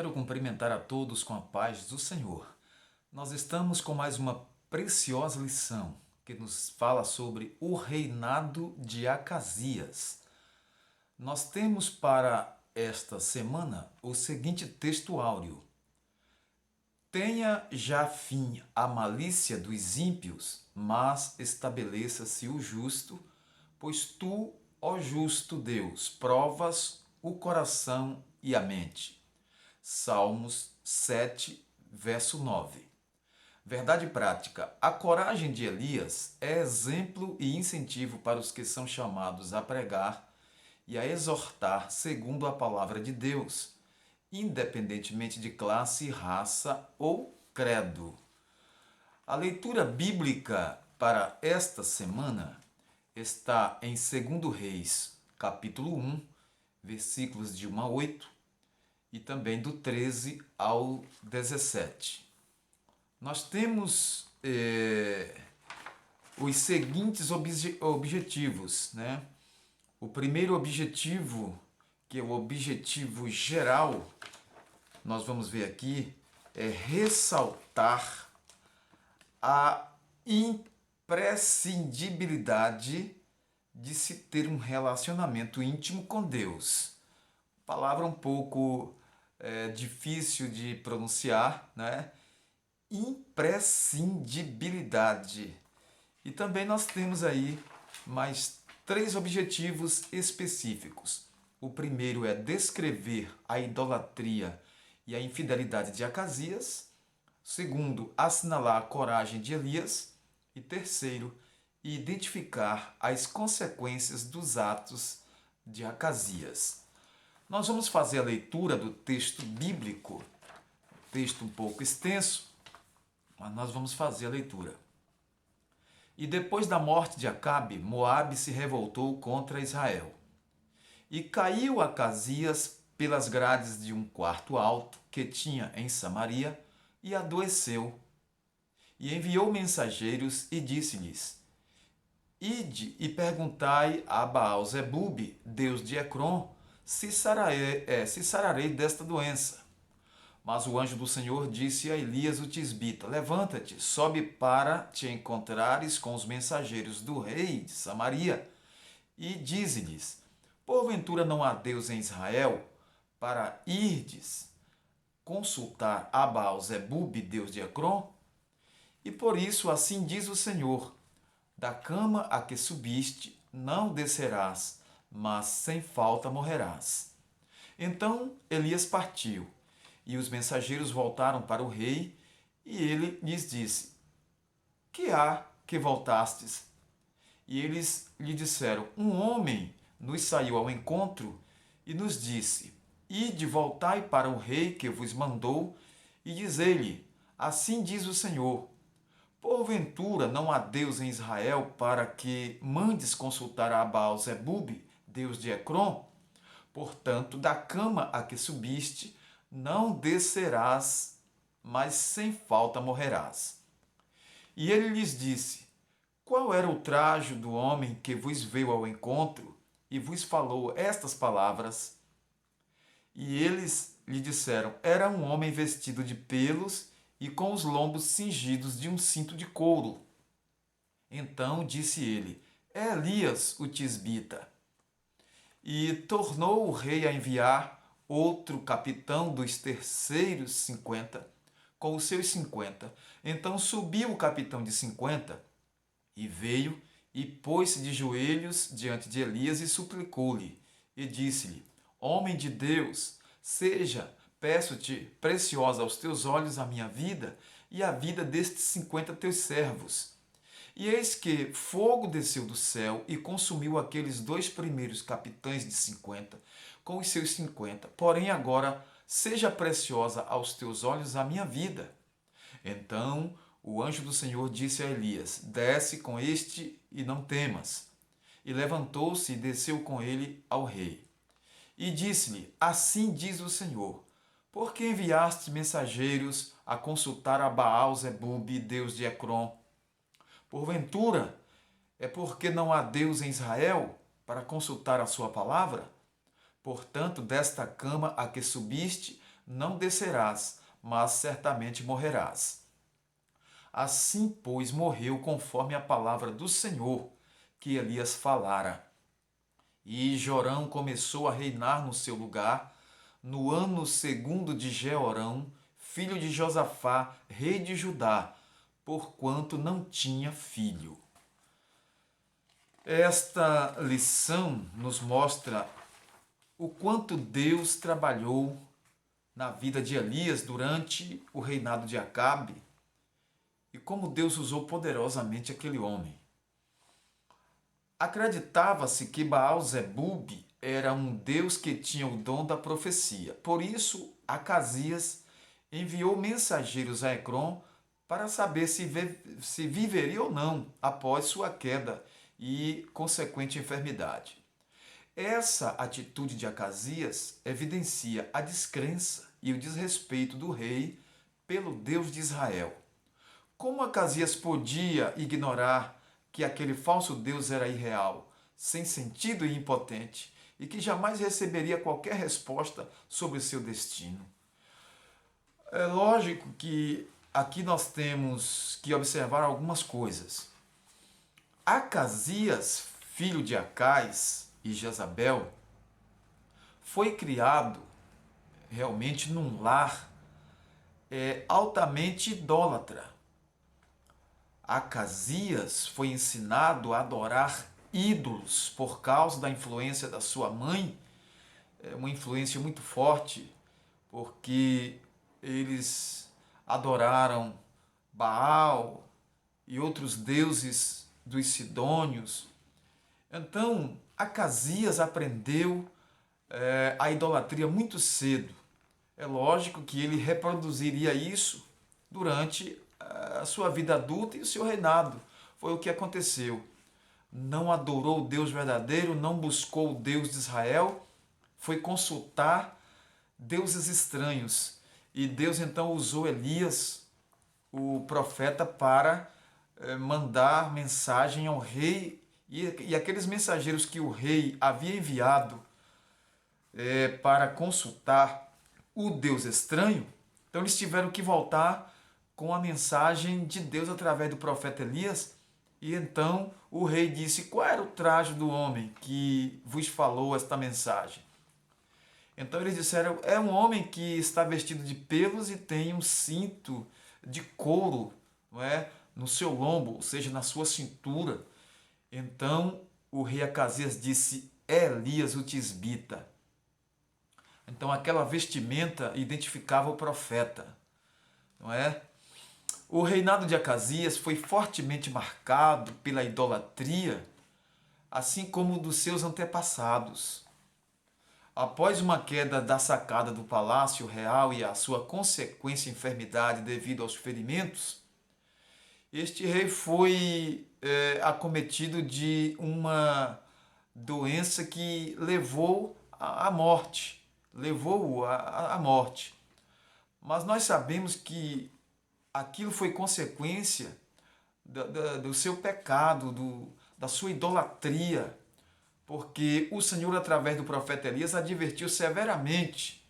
Quero cumprimentar a todos com a paz do Senhor. Nós estamos com mais uma preciosa lição que nos fala sobre o reinado de Acasias. Nós temos para esta semana o seguinte texto áureo: Tenha já fim a malícia dos ímpios, mas estabeleça-se o justo, pois tu, ó justo Deus, provas o coração e a mente. Salmos 7, verso 9. Verdade prática: a coragem de Elias é exemplo e incentivo para os que são chamados a pregar e a exortar segundo a palavra de Deus, independentemente de classe, raça ou credo. A leitura bíblica para esta semana está em 2 Reis, capítulo 1, versículos de 1 a 8, e também do 13 ao 17. Nós temos os seguintes objetivos, né? O primeiro objetivo, que é o objetivo geral, nós vamos ver aqui, é ressaltar a imprescindibilidade de se ter um relacionamento íntimo com Deus. Palavra um pouco difícil de pronunciar, né? Imprescindibilidade. E também nós temos aí mais 3 objetivos específicos. O primeiro é descrever a idolatria e a infidelidade de Acasias. Segundo, assinalar a coragem de Elias. E terceiro, identificar as consequências dos atos de Acasias. Nós vamos fazer a leitura do texto bíblico, texto um pouco extenso, mas nós vamos fazer a leitura. E depois da morte de Acabe, Moabe se revoltou contra Israel. E caiu Acasias pelas grades de um quarto alto que tinha em Samaria e adoeceu. E enviou mensageiros e disse-lhes: Ide e perguntai a Baal-zebube, deus de Ecrom, se sararei desta doença. Mas o anjo do Senhor disse a Elias o tisbita: Levanta-te, sobe para te encontrares com os mensageiros do rei de Samaria, e dize-lhes: Porventura não há Deus em Israel, para irdes consultar a Baal-zebube, deus de Ecrom? E por isso assim diz o Senhor: Da cama a que subiste não descerás, mas sem falta morrerás. Então Elias partiu, e os mensageiros voltaram para o rei, e ele lhes disse: Que há que voltastes? E eles lhe disseram: Um homem nos saiu ao encontro e nos disse: Ide, voltai para o rei que vos mandou, e dizei-lhe: Assim diz o Senhor: Porventura não há Deus em Israel para que mandes consultar a Baal-zebube, deus de Ecrom? Portanto, da cama a que subiste, não descerás, mas sem falta morrerás. E ele lhes disse: Qual era o trajo do homem que vos veio ao encontro e vos falou estas palavras? E eles lhe disseram: Era um homem vestido de pelos e com os lombos cingidos de um cinto de couro. Então disse ele: É Elias o tisbita. E tornou o rei a enviar outro capitão dos terceiros 50, com os seus 50. Então subiu o capitão de 50 e veio e pôs-se de joelhos diante de Elias e suplicou-lhe. E disse-lhe: Homem de Deus, seja, peço-te, preciosa aos teus olhos a minha vida e a vida destes 50 teus servos. E eis que fogo desceu do céu e consumiu aqueles 2 primeiros capitães de 50, com os seus 50. Porém agora seja preciosa aos teus olhos a minha vida. Então o anjo do Senhor disse a Elias: Desce com este e não temas. E levantou-se e desceu com ele ao rei. E disse-lhe: Assim diz o Senhor: Por que enviaste mensageiros a consultar a Baal-zebube, deus de Ecrom? Porventura, é porque não há Deus em Israel para consultar a sua palavra? Portanto, desta cama a que subiste, não descerás, mas certamente morrerás. Assim, pois, morreu conforme a palavra do Senhor que Elias falara. E Jorão começou a reinar no seu lugar, no ano segundo de Jeorão, filho de Josafá, rei de Judá, porquanto não tinha filho. Esta lição nos mostra o quanto Deus trabalhou na vida de Elias durante o reinado de Acabe e como Deus usou poderosamente aquele homem. Acreditava-se que Baal-zebub era um deus que tinha o dom da profecia. Por isso, Acasias enviou mensageiros a Ecrom para saber se viveria ou não após sua queda e consequente enfermidade. Essa atitude de Acasias evidencia a descrença e o desrespeito do rei pelo Deus de Israel. Como Acasias podia ignorar que aquele falso Deus era irreal, sem sentido e impotente, e que jamais receberia qualquer resposta sobre o seu destino? É lógico que aqui nós temos que observar algumas coisas. Acasias, filho de Acais e Jezabel, foi criado realmente num lar altamente idólatra. Acasias foi ensinado a adorar ídolos por causa da influência da sua mãe, uma influência muito forte, porque eles adoraram Baal e outros deuses dos sidônios. Então, Acasias aprendeu a idolatria muito cedo. É lógico que ele reproduziria isso durante a sua vida adulta e o seu reinado. Foi o que aconteceu. Não adorou o Deus verdadeiro, não buscou o Deus de Israel, foi consultar deuses estranhos. E Deus então usou Elias, o profeta, para mandar mensagem ao rei. E aqueles mensageiros que o rei havia enviado para consultar o Deus estranho, então eles tiveram que voltar com a mensagem de Deus através do profeta Elias. E então o rei disse: qual era o traje do homem que vos falou esta mensagem? Então eles disseram: é um homem que está vestido de pelos e tem um cinto de couro, não é, no seu lombo, ou seja, na sua cintura. Então o rei Acasias disse: é Elias o tisbita. Então aquela vestimenta identificava o profeta, não é? O reinado de Acasias foi fortemente marcado pela idolatria, assim como o dos seus antepassados. Após uma queda da sacada do palácio real e a sua consequente enfermidade devido aos ferimentos, este rei foi acometido de uma doença que levou à morte. Levou-o à morte. Mas nós sabemos que aquilo foi consequência do seu pecado, da sua idolatria, porque o Senhor, através do profeta Elias, advertiu severamente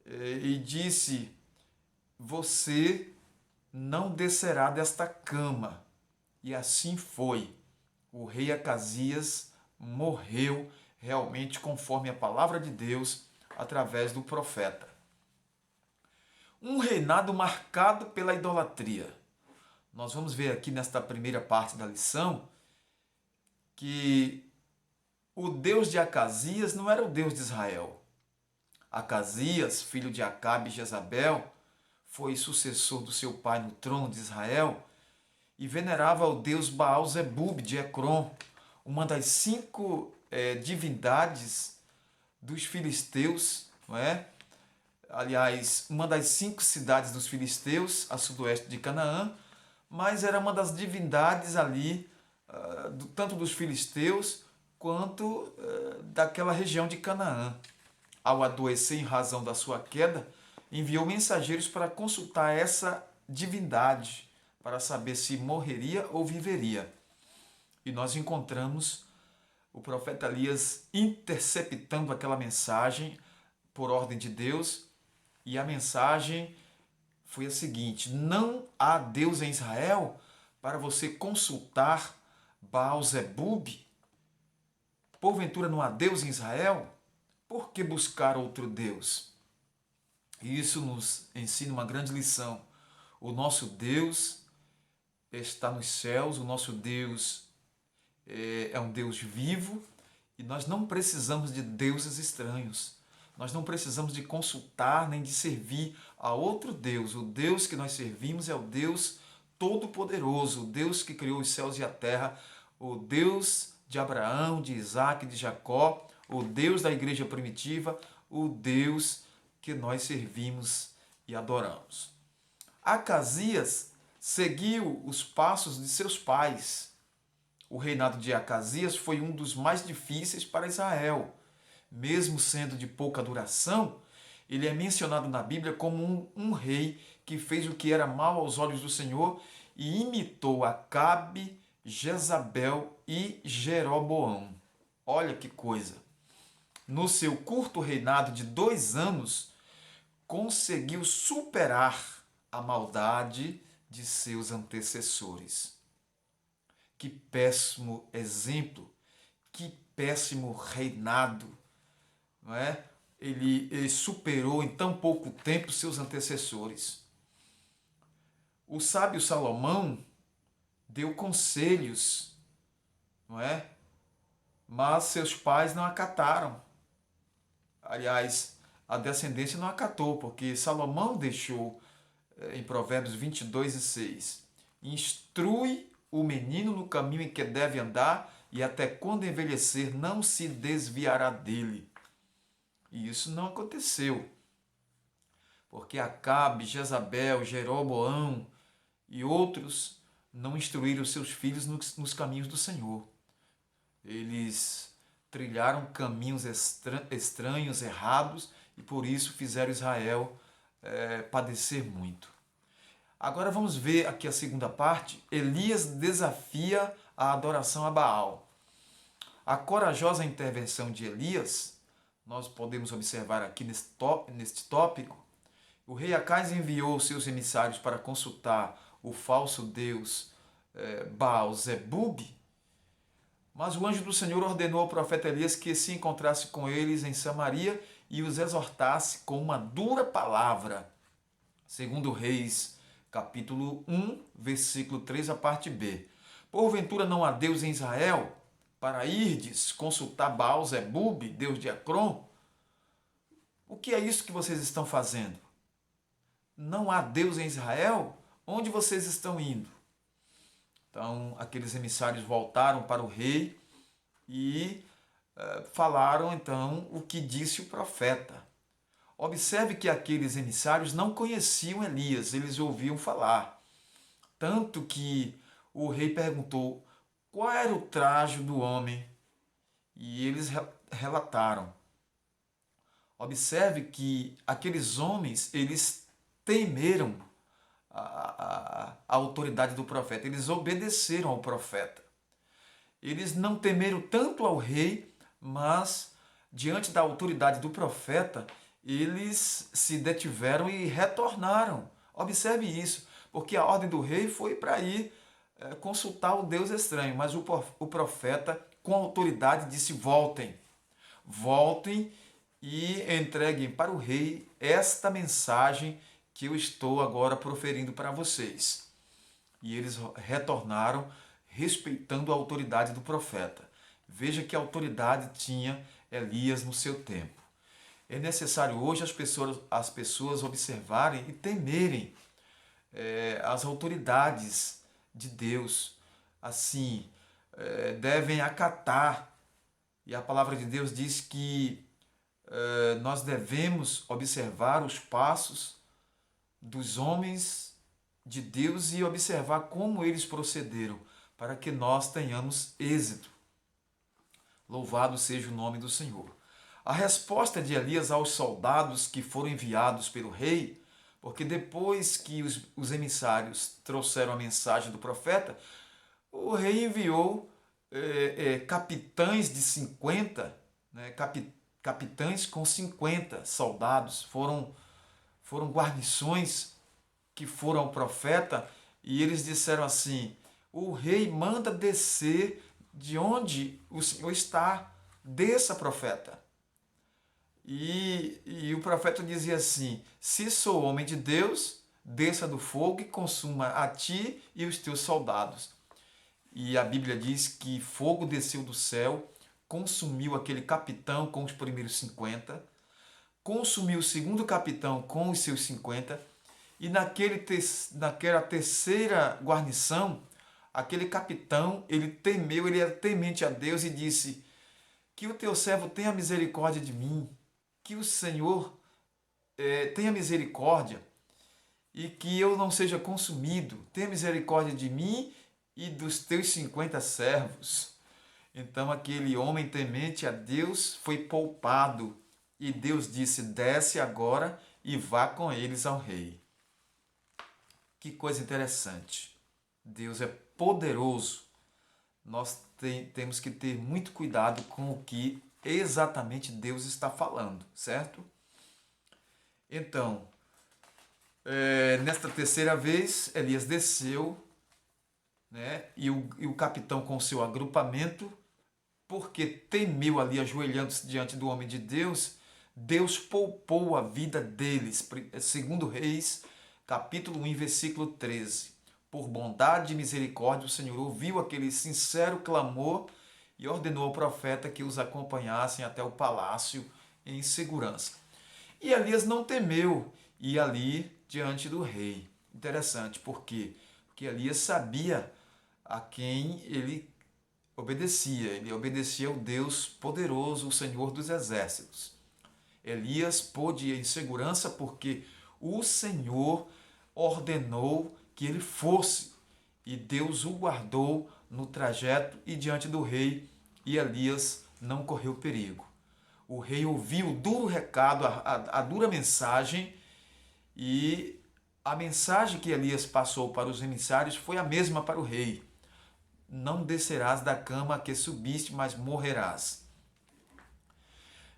e disse: você não descerá desta cama. E assim foi. O rei Acasias morreu realmente conforme a palavra de Deus através do profeta. Um reinado marcado pela idolatria. Nós vamos ver aqui nesta primeira parte da lição que o Deus de Acasias não era o Deus de Israel. Acasias, filho de Acabe e Jezabel, foi sucessor do seu pai no trono de Israel e venerava o deus Baal-zebub de Ecrom, uma das 5 divindades dos filisteus, não é? Aliás, uma das 5 cidades dos filisteus, a sudoeste de Canaã, mas era uma das divindades ali, tanto dos filisteus quanto daquela região de Canaã. Ao adoecer em razão da sua queda, enviou mensageiros para consultar essa divindade, para saber se morreria ou viveria. E nós encontramos o profeta Elias interceptando aquela mensagem por ordem de Deus, E a mensagem foi a seguinte: não há Deus em Israel, para você consultar Baal-zebub? Porventura não há Deus em Israel? Por que buscar outro Deus? E isso nos ensina uma grande lição. O nosso Deus está nos céus, o nosso Deus é um Deus vivo e nós não precisamos de deuses estranhos. Nós não precisamos de consultar nem de servir a outro Deus. O Deus que nós servimos é o Deus Todo-Poderoso, o Deus que criou os céus e a terra, o Deus de Abraão, de Isaac, de Jacó, o Deus da igreja primitiva, o Deus que nós servimos e adoramos. Acasias seguiu os passos de seus pais. O reinado de Acasias foi um dos mais difíceis para Israel. Mesmo sendo de pouca duração, ele é mencionado na Bíblia como um rei que fez o que era mal aos olhos do Senhor e imitou Acabe, Jezabel e Jeroboão. Olha que coisa! No seu curto reinado de 2 anos, conseguiu superar a maldade de seus antecessores. Que péssimo exemplo, que péssimo reinado, não é? Ele superou em tão pouco tempo seus antecessores. O sábio Salomão deu conselhos, não é? Mas seus pais não acataram. Aliás, a descendência não acatou, porque Salomão deixou em Provérbios 22:6. Instrui o menino no caminho em que deve andar, e até quando envelhecer não se desviará dele. E isso não aconteceu, porque Acabe, Jezabel, Jeroboão e outros não instruíram seus filhos nos caminhos do Senhor. Eles trilharam caminhos estranhos, errados, e por isso fizeram Israel padecer muito. Agora vamos ver aqui a segunda parte. Elias desafia a adoração a Baal. A corajosa intervenção de Elias, nós podemos observar aqui neste tópico. O rei Acais enviou seus emissários para consultar o falso deus Baal-zebub, mas o anjo do Senhor ordenou ao profeta Elias que se encontrasse com eles em Samaria e os exortasse com uma dura palavra. Segundo Reis, capítulo 1, versículo 3, a parte B. Porventura não há Deus em Israel, para irdes consultar Baal-zebub, deus de Ecrom? O que é isso que vocês estão fazendo? Não há Deus em Israel? Onde vocês estão indo? Então, aqueles emissários voltaram para o rei e falaram, então, o que disse o profeta. Observe que aqueles emissários não conheciam Elias, eles ouviam falar. Tanto que o rei perguntou qual era o traje do homem e eles relataram. Observe que aqueles homens, eles temeram a autoridade do profeta, eles obedeceram ao profeta. Eles não temeram tanto ao rei, mas diante da autoridade do profeta, eles se detiveram e retornaram. Observe isso, porque a ordem do rei foi para ir consultar o Deus estranho, mas o profeta, com autoridade, disse: voltem, voltem e entreguem para o rei esta mensagem que eu estou agora proferindo para vocês. E eles retornaram respeitando a autoridade do profeta. Veja que autoridade tinha Elias no seu tempo. É necessário hoje as pessoas observarem e temerem as autoridades de Deus. Assim, devem acatar. E a palavra de Deus diz que nós devemos observar os passos dos homens de Deus e observar como eles procederam, para que nós tenhamos êxito. Louvado seja o nome do Senhor. A resposta de Elias aos soldados que foram enviados pelo rei, porque depois que os emissários trouxeram a mensagem do profeta, o rei enviou capitães de 50, capitães com 50 soldados foram guarnições que foram ao profeta e eles disseram assim: o rei manda descer de onde o Senhor está, desça, profeta. E o profeta dizia assim: se sou homem de Deus, desça do fogo e consuma a ti e os teus soldados. E a Bíblia diz que fogo desceu do céu, consumiu aquele capitão com os primeiros 50, consumiu o segundo capitão com os seus 50, e naquela terceira guarnição, aquele capitão, ele temeu, ele era temente a Deus e disse: que o teu servo tenha misericórdia de mim, que o Senhor tenha misericórdia e que eu não seja consumido, tenha misericórdia de mim e dos teus 50 servos. Então aquele homem temente a Deus foi poupado e Deus disse: desce agora e vá com eles ao rei. Que coisa interessante. Deus é poderoso. Nós temos que ter muito cuidado com o que exatamente Deus está falando, certo? Então, nesta terceira vez, Elias desceu, né? E o capitão com seu agrupamento, porque temeu ali, ajoelhando-se diante do homem de Deus, Deus poupou a vida deles. Segundo Reis, capítulo 1, versículo 13. Por bondade e misericórdia, o Senhor ouviu aquele sincero clamor e ordenou ao profeta que os acompanhassem até o palácio em segurança. E Elias não temeu ir ali diante do rei. Interessante, por quê? Porque Elias sabia a quem ele obedecia. Ele obedecia ao Deus poderoso, o Senhor dos exércitos. Elias pôde ir em segurança porque o Senhor ordenou que ele fosse, e Deus o guardou no trajeto e diante do rei, e Elias não correu perigo. O rei ouviu o duro recado, a dura mensagem, e a mensagem que Elias passou para os emissários foi a mesma para o rei: não descerás da cama a que subiste, mas morrerás.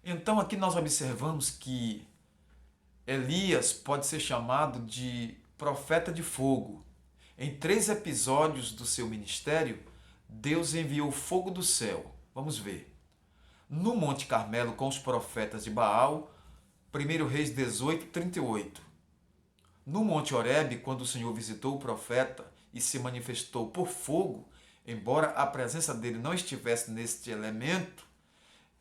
Então aqui nós observamos que Elias pode ser chamado de profeta de fogo. Em 3 episódios do seu ministério, Deus enviou fogo do céu. Vamos ver. No Monte Carmelo com os profetas de Baal, 1 Reis 18, 38. No Monte Horebe, quando o Senhor visitou o profeta e se manifestou por fogo, embora a presença dele não estivesse neste elemento,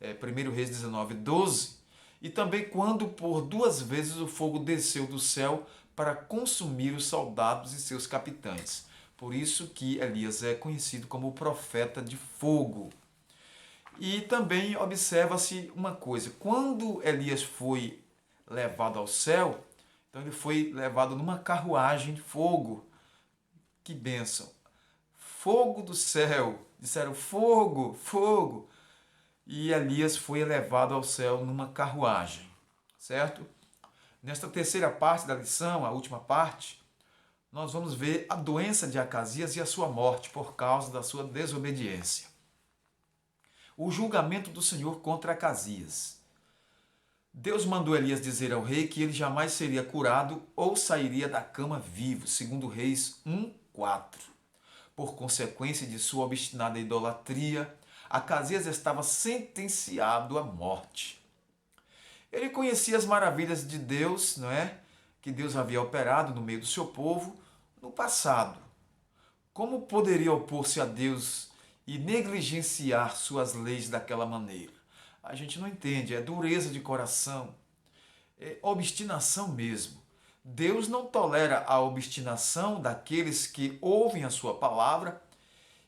1 Reis 19, 12, e também quando por 2 vezes o fogo desceu do céu para consumir os soldados e seus capitães. Por isso que Elias é conhecido como o profeta de fogo. E também observa-se uma coisa: quando Elias foi levado ao céu, então ele foi levado numa carruagem de fogo. Que bênção! Fogo do céu! Disseram fogo, fogo! E Elias foi elevado ao céu numa carruagem, certo? Nesta terceira parte da lição, a última parte, nós vamos ver a doença de Acasias e a sua morte por causa da sua desobediência. O julgamento do Senhor contra Acasias. Deus mandou Elias dizer ao rei que ele jamais seria curado ou sairia da cama vivo, segundo Reis 1:4. Por consequência de sua obstinada idolatria, Acasias estava sentenciado à morte. Ele conhecia as maravilhas de Deus, não é? Que Deus havia operado no meio do seu povo no passado. Como poderia opor-se a Deus e negligenciar suas leis daquela maneira? A gente não entende, é dureza de coração, é obstinação mesmo. Deus não tolera a obstinação daqueles que ouvem a sua palavra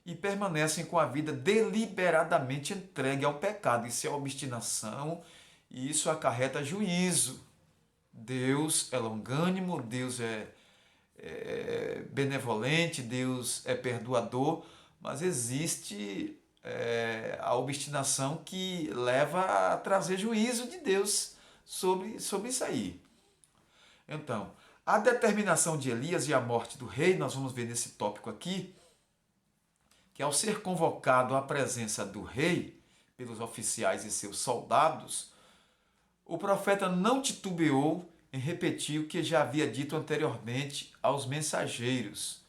e permanecem com a vida deliberadamente entregue ao pecado. Isso é obstinação e isso acarreta juízo. Deus é longânimo, Deus é benevolente, Deus é perdoador, mas existe a obstinação que leva a trazer juízo de Deus sobre isso aí. Então, a determinação de Elias e a morte do rei, nós vamos ver nesse tópico aqui, que ao ser convocado à presença do rei pelos oficiais e seus soldados, o profeta não titubeou em repetir o que já havia dito anteriormente aos mensageiros.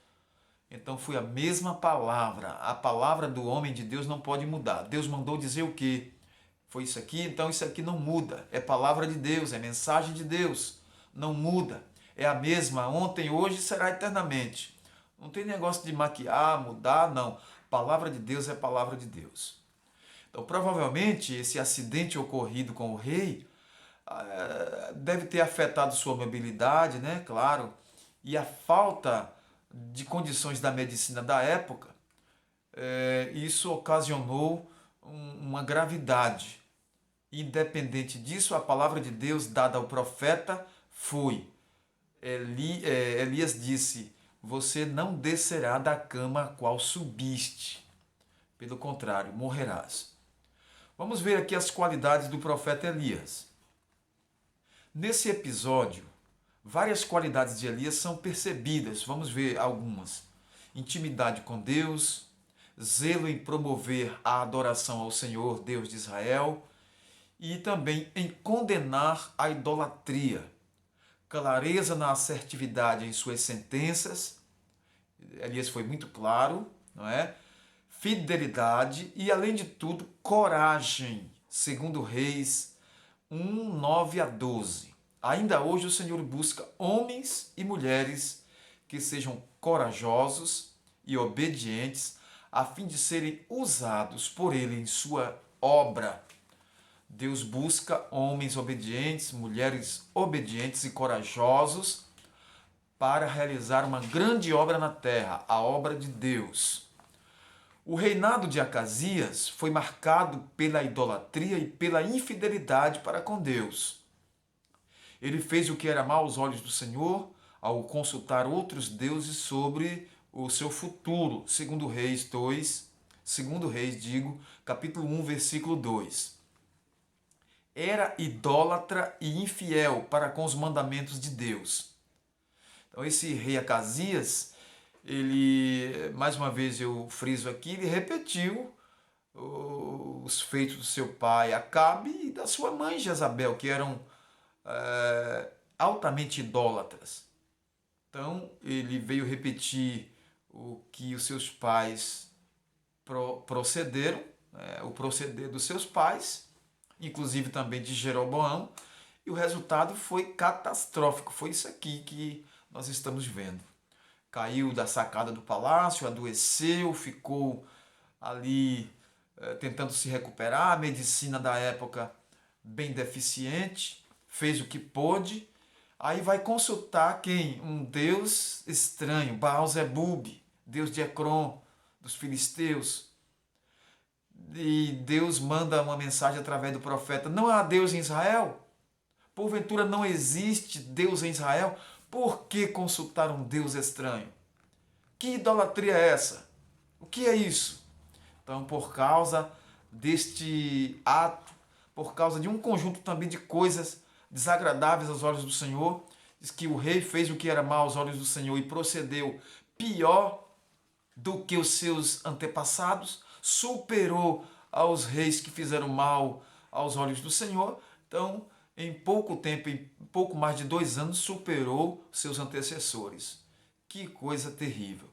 Então foi a mesma palavra. A palavra do homem de Deus não pode mudar. Deus mandou dizer o quê? Foi isso aqui, então isso aqui não muda. É palavra de Deus, é mensagem de Deus. Não muda. É a mesma ontem, hoje e será eternamente. Não tem negócio de maquiar, mudar, não. Palavra de Deus é palavra de Deus. Então, provavelmente, esse acidente ocorrido com o rei deve ter afetado sua mobilidade, né? Claro. E a falta de condições da medicina da época, isso ocasionou uma gravidade. Independente disso, a palavra de Deus dada ao profeta foi. Elias disse: você não descerá da cama a qual subiste. Pelo contrário, morrerás. Vamos ver aqui as qualidades do profeta Elias. Nesse episódio, várias qualidades de Elias são percebidas. Vamos ver algumas. Intimidade com Deus, zelo em promover a adoração ao Senhor, Deus de Israel, e também em condenar a idolatria. Clareza na assertividade em suas sentenças. Elias foi muito claro, não é? Fidelidade e, além de tudo, coragem. Segundo Reis 1, 9 a 12. Ainda hoje o Senhor busca homens e mulheres que sejam corajosos e obedientes a fim de serem usados por Ele em sua obra. Deus busca homens obedientes, mulheres obedientes e corajosos para realizar uma grande obra na terra, a obra de Deus. O reinado de Acasias foi marcado pela idolatria e pela infidelidade para com Deus. Ele fez o que era mal aos olhos do Senhor ao consultar outros deuses sobre o seu futuro. Segundo Reis 2, capítulo 1, versículo 2. Era idólatra e infiel para com os mandamentos de Deus. Então esse rei Acasias, ele, mais uma vez eu friso aqui, ele repetiu os feitos do seu pai Acabe e da sua mãe Jezabel, que eram altamente idólatras. Então ele veio repetir o que os seus pais procederam, o proceder dos seus pais, inclusive também de Jeroboão, e o resultado foi catastrófico. Foi isso aqui que nós estamos vendo. Caiu da sacada do palácio, adoeceu, ficou ali tentando se recuperar, a medicina da época bem deficiente, fez o que pôde, aí vai consultar quem? Um deus estranho, Baal-zebub, deus de Ecrom, dos filisteus. E Deus manda uma mensagem através do profeta: não há Deus em Israel? Porventura não existe Deus em Israel? Por que consultar um Deus estranho? Que idolatria é essa? O que é isso? Então, por causa deste ato, por causa de um conjunto também de coisas desagradáveis aos olhos do Senhor, diz que o rei fez o que era mal aos olhos do Senhor e procedeu pior do que os seus antepassados, superou aos reis que fizeram mal aos olhos do Senhor. Então, em pouco tempo, em pouco mais de 2 anos, superou seus antecessores. Que coisa terrível.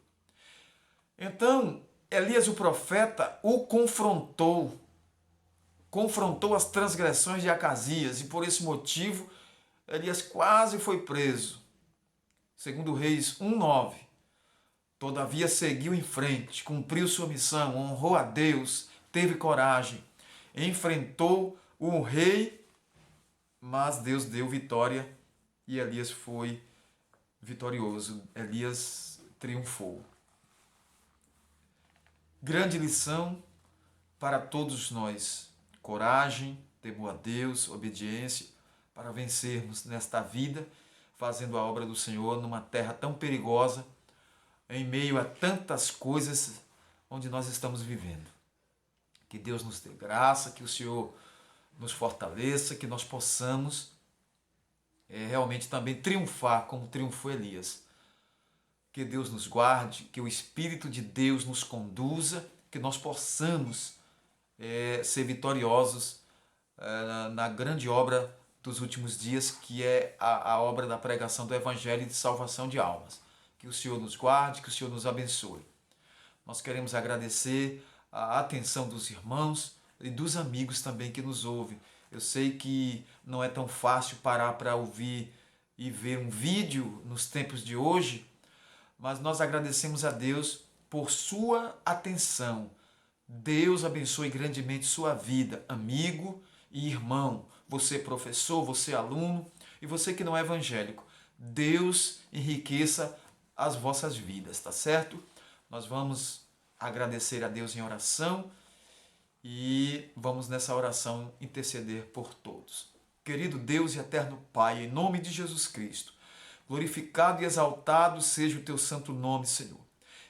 Então, Elias, o profeta, o confrontou as transgressões de Acasias, e por esse motivo, Elias quase foi preso. Segundo Reis 1:9. Todavia seguiu em frente, cumpriu sua missão, honrou a Deus, teve coragem, enfrentou o rei, mas Deus deu vitória e Elias foi vitorioso. Elias triunfou. Grande lição para todos nós: coragem, temor a Deus, obediência, para vencermos nesta vida, fazendo a obra do Senhor numa terra tão perigosa, em meio a tantas coisas onde nós estamos vivendo. Que Deus nos dê graça, que o Senhor nos fortaleça, que nós possamos realmente também triunfar como triunfou Elias. Que Deus nos guarde, que o Espírito de Deus nos conduza, que nós possamos ser vitoriosos na grande obra dos últimos dias, que é a obra da pregação do Evangelho e de salvação de almas. Que o Senhor nos guarde, que o Senhor nos abençoe. Nós queremos agradecer a atenção dos irmãos e dos amigos também que nos ouvem. Eu sei que não é tão fácil parar para ouvir e ver um vídeo nos tempos de hoje, mas nós agradecemos a Deus por sua atenção. Deus abençoe grandemente sua vida, amigo e irmão. Você professor, você aluno e você que não é evangélico. Deus enriqueça as vossas vidas, tá certo? Nós vamos agradecer a Deus em oração e vamos nessa oração interceder por todos. Querido Deus e eterno Pai, em nome de Jesus Cristo, glorificado e exaltado seja o teu santo nome, Senhor.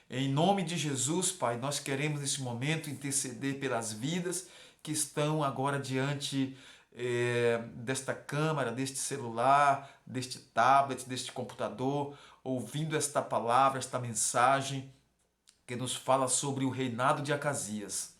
Em nome de Jesus, Pai, nós queremos nesse momento interceder pelas vidas que estão agora diante desta câmara, deste celular, deste tablet, deste computador, ouvindo esta palavra, esta mensagem que nos fala sobre o reinado de Acasias.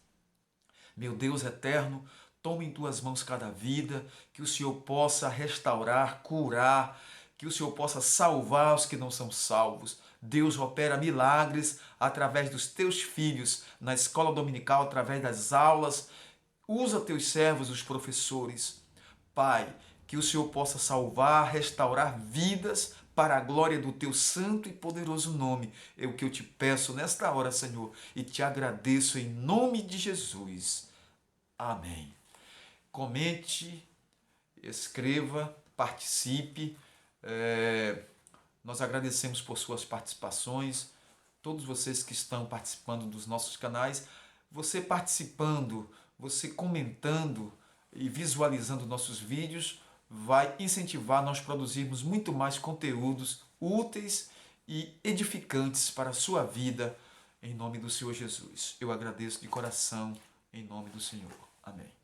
Meu Deus eterno, tome em tuas mãos cada vida, que o Senhor possa restaurar, curar, que o Senhor possa salvar os que não são salvos. Deus opera milagres através dos teus filhos, na escola dominical, através das aulas. Usa teus servos, os professores. Pai, que o Senhor possa salvar, restaurar vidas para a glória do teu santo e poderoso nome. É o que eu te peço nesta hora, Senhor, e te agradeço em nome de Jesus. Amém. Comente, escreva, participe. Nós agradecemos por suas participações, todos vocês que estão participando dos nossos canais. Você participando, você comentando e visualizando nossos vídeos vai incentivar nós produzirmos muito mais conteúdos úteis e edificantes para a sua vida, em nome do Senhor Jesus. Eu agradeço de coração, em nome do Senhor. Amém.